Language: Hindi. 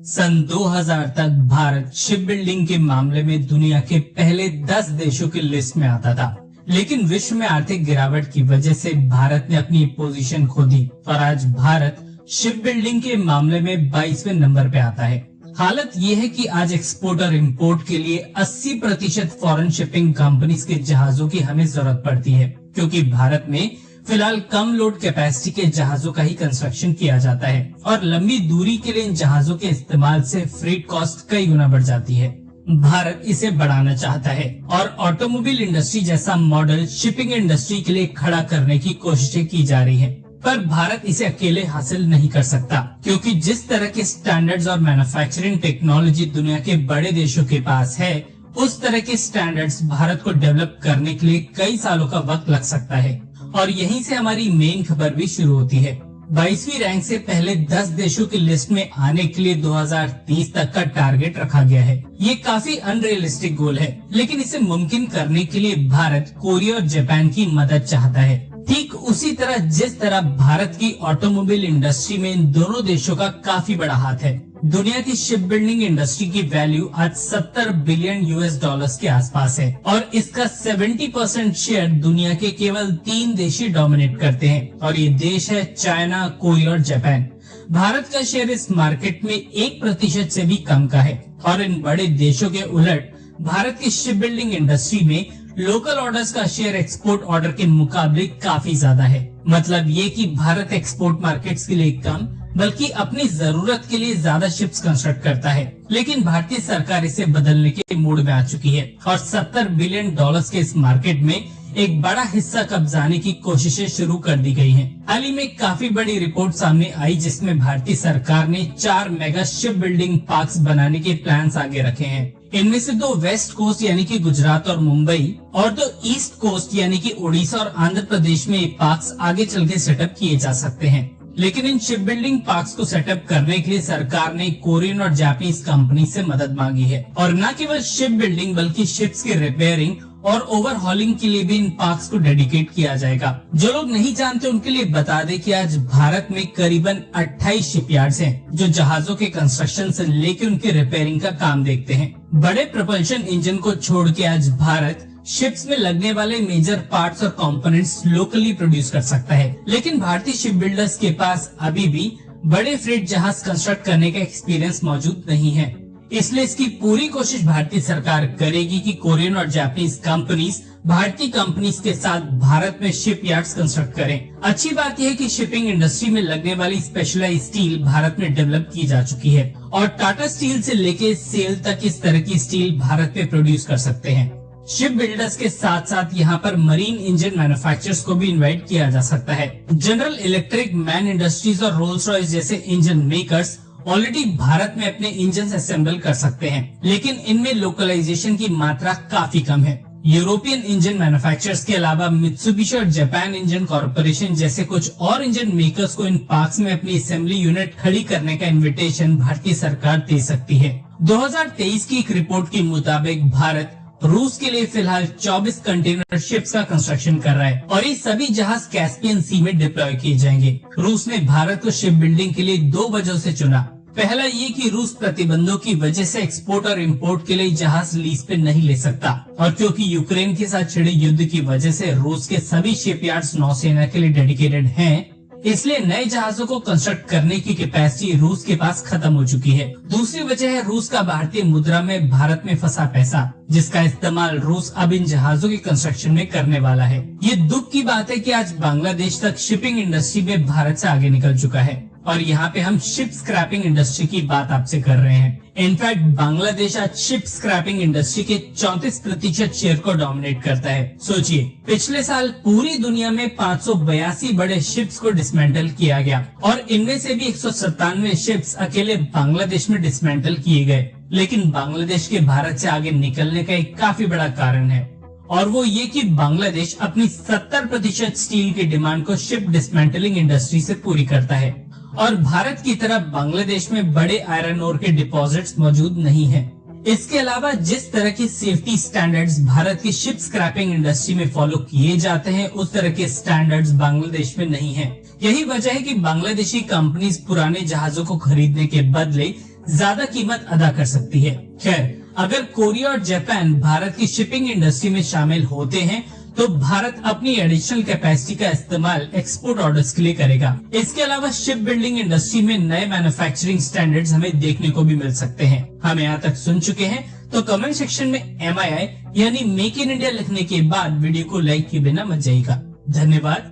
सन 2000 तक भारत शिप बिल्डिंग के मामले में दुनिया के पहले 10 देशों की लिस्ट में आता था, लेकिन विश्व में आर्थिक गिरावट की वजह से भारत ने अपनी पोजीशन खो दी और आज भारत शिप बिल्डिंग के मामले में 22वें नंबर पे आता है। हालत ये है कि आज एक्सपोर्ट और इंपोर्ट के लिए 80% फॉरेन शिपिंग कंपनीज के जहाजों की हमें जरूरत पड़ती है, क्योंकि भारत में फिलहाल कम लोड कैपेसिटी के जहाजों का ही कंस्ट्रक्शन किया जाता है और लंबी दूरी के लिए इन जहाजों के इस्तेमाल से फ्रेट कॉस्ट कई गुना बढ़ जाती है। भारत इसे बढ़ाना चाहता है और ऑटोमोबाइल इंडस्ट्री जैसा मॉडल शिपिंग इंडस्ट्री के लिए खड़ा करने की कोशिशें की जा रही हैं। पर भारत इसे अकेले हासिल नहीं कर सकता, क्योंकि जिस तरह के स्टैंडर्ड्स और मैन्युफैक्चरिंग टेक्नोलॉजी दुनिया के बड़े देशों के पास है, उस तरह के स्टैंडर्ड्स भारत को डेवलप करने के लिए कई सालों का वक्त लग सकता है। और यहीं से हमारी मेन खबर भी शुरू होती है। 22वीं रैंक से पहले 10 देशों की लिस्ट में आने के लिए 2030 तक का टारगेट रखा गया है। ये काफी अनरियलिस्टिक गोल है, लेकिन इसे मुमकिन करने के लिए भारत कोरिया और जापान की मदद चाहता है। ठीक उसी तरह जिस तरह भारत की ऑटोमोबाइल इंडस्ट्री में इन दोनों देशों का काफी बड़ा हाथ है। दुनिया की शिप बिल्डिंग इंडस्ट्री की वैल्यू आज 70 बिलियन यूएस डॉलर्स के आसपास है और इसका 70% शेयर दुनिया के केवल 3 देश ही डोमिनेट करते हैं और ये देश है चाइना, कोरिया और जापान। भारत का शेयर इस मार्केट में 1% से भी कम का है और इन बड़े देशों के उलट भारत की शिप बिल्डिंग इंडस्ट्री में लोकल ऑर्डर्स का शेयर एक्सपोर्ट ऑर्डर के मुकाबले काफी ज्यादा है। मतलब ये कि भारत एक्सपोर्ट मार्केट्स के लिए कम बल्कि अपनी जरूरत के लिए ज्यादा शिप्स कंस्ट्रक्ट करता है, लेकिन भारतीय सरकार इसे बदलने के मूड में आ चुकी है और 70 बिलियन डॉलर्स के इस मार्केट में एक बड़ा हिस्सा कब्जाने की कोशिशें शुरू कर दी गई हैं। हाल ही में काफी बड़ी रिपोर्ट सामने आई जिसमें भारतीय सरकार ने 4 मेगा शिप बिल्डिंग पार्क्स बनाने के प्लान्स आगे रखे हैं। इनमें से 2 वेस्ट कोस्ट यानी कि गुजरात और मुंबई और 2 ईस्ट कोस्ट यानी कि उड़ीसा और आंध्र प्रदेश में ये पार्क्स आगे चल के सेटअप किए जा सकते हैं। लेकिन इन शिप बिल्डिंग पार्क्स को सेटअप करने के लिए सरकार ने कोरियन और जापानीज कंपनी से मदद मांगी है और न केवल शिप बिल्डिंग बल्कि शिप्स के रिपेयरिंग और ओवरहॉलिंग के लिए भी इन पार्क्स को डेडिकेट किया जाएगा। जो लोग नहीं जानते उनके लिए बता दें कि आज भारत में करीबन 28 शिपयार्ड्स हैं जो जहाजों के कंस्ट्रक्शन से लेकर उनके रिपेयरिंग का काम देखते हैं। बड़े प्रपल्शन इंजन को छोड़ के आज भारत शिप्स में लगने वाले मेजर पार्ट्स और कंपोनेंट्स लोकली प्रोड्यूस कर सकता है, लेकिन भारतीय शिप बिल्डर्स के पास अभी भी बड़े फ्रेट जहाज कंस्ट्रक्ट करने का एक्सपीरियंस मौजूद नहीं है। इसलिए इसकी पूरी कोशिश भारतीय सरकार करेगी कि कोरियन और जापानीज कंपनीज भारतीय कंपनीज के साथ भारत में शिप यार्ड्स कंस्ट्रक्ट करें। अच्छी बात यह है कि शिपिंग इंडस्ट्री में लगने वाली स्पेशलाइज्ड स्टील भारत में डेवलप की जा चुकी है और टाटा स्टील से लेके सेल तक इस तरह की स्टील भारत में प्रोड्यूस कर सकते हैं। शिप बिल्डर्स के साथ साथ यहाँ पर मरीन इंजन मैन्युफैक्चरर्स को भी इनवाइट किया जा सकता है। जनरल इलेक्ट्रिक, मैन इंडस्ट्रीज और रोल्स रॉयस जैसे इंजन मेकर्स ऑलरेडी भारत में अपने इंजन असेंबल कर सकते हैं, लेकिन इनमें लोकलाइजेशन की मात्रा काफी कम है। यूरोपियन इंजन मैन्युफैक्चरर्स के अलावा मित्सुबिशी और जापान इंजन कॉर्पोरेशन जैसे कुछ और इंजन मेकर्स को इन पार्क्स में अपनी असेंबली यूनिट खड़ी करने का इन्विटेशन भारतीय सरकार दे सकती है। 2023 की एक रिपोर्ट के मुताबिक भारत रूस के लिए फिलहाल 24 कंटेनर शिप्स का कंस्ट्रक्शन कर रहा है और ये सभी जहाज कैस्पियन सी में डिप्लॉय किए जाएंगे। रूस ने भारत को शिप बिल्डिंग के लिए 2 वजहों से चुना। पहला ये कि रूस प्रतिबंधों की वजह से एक्सपोर्ट और इंपोर्ट के लिए जहाज लीज पे नहीं ले सकता और क्योंकि यूक्रेन के साथ छिड़े युद्ध की वजह से रूस के सभी शिपयार्ड्स नौसेना के लिए डेडिकेटेड हैं, इसलिए नए जहाजों को कंस्ट्रक्ट करने की कैपेसिटी रूस के पास खत्म हो चुकी है। दूसरी वजह है रूस का भारतीय मुद्रा में भारत में फंसा पैसा, जिसका इस्तेमाल रूस अब इन जहाजों के कंस्ट्रक्शन में करने वाला है। ये दुख की बात है कि आज बांग्लादेश तक शिपिंग इंडस्ट्री में भारत से आगे निकल चुका है और यहाँ पे हम शिप स्क्रैपिंग इंडस्ट्री की बात आपसे कर रहे हैं। इनफैक्ट बांग्लादेश आज शिप स्क्रैपिंग इंडस्ट्री के 34% शेयर को डोमिनेट करता है। सोचिए, पिछले साल पूरी दुनिया में 582 बड़े शिप्स को डिसमेंटल किया गया और इनमें से भी 197 शिप्स अकेले बांग्लादेश में डिसमेंटल किए गए। लेकिन बांग्लादेश के भारत से आगे निकलने का एक काफी बड़ा कारण है और वो ये कि बांग्लादेश अपनी 70% स्टील की डिमांड को शिप डिसमेंटलिंग इंडस्ट्री से पूरी करता है और भारत की तरह बांग्लादेश में बड़े आयरन ओर के डिपॉजिट्स मौजूद नहीं हैं। इसके अलावा जिस तरह के सेफ्टी स्टैंडर्ड्स भारत की शिप स्क्रैपिंग इंडस्ट्री में फॉलो किए जाते हैं, उस तरह के स्टैंडर्ड्स बांग्लादेश में नहीं हैं। यही वजह है कि बांग्लादेशी कंपनीज पुराने जहाजों को खरीदने के बदले ज्यादा कीमत अदा कर सकती है। खैर, अगर कोरिया और जापान भारत की शिपिंग इंडस्ट्री में शामिल होते हैं तो भारत अपनी एडिशनल कैपेसिटी का इस्तेमाल एक्सपोर्ट ऑर्डर्स के लिए करेगा। इसके अलावा शिप बिल्डिंग इंडस्ट्री में नए मैन्युफैक्चरिंग स्टैंडर्ड्स हमें देखने को भी मिल सकते हैं। हम यहाँ तक सुन चुके हैं तो कमेंट सेक्शन में MII यानी मेक इन इंडिया लिखने के बाद वीडियो को लाइक किए बिना मत जाइएगा। धन्यवाद।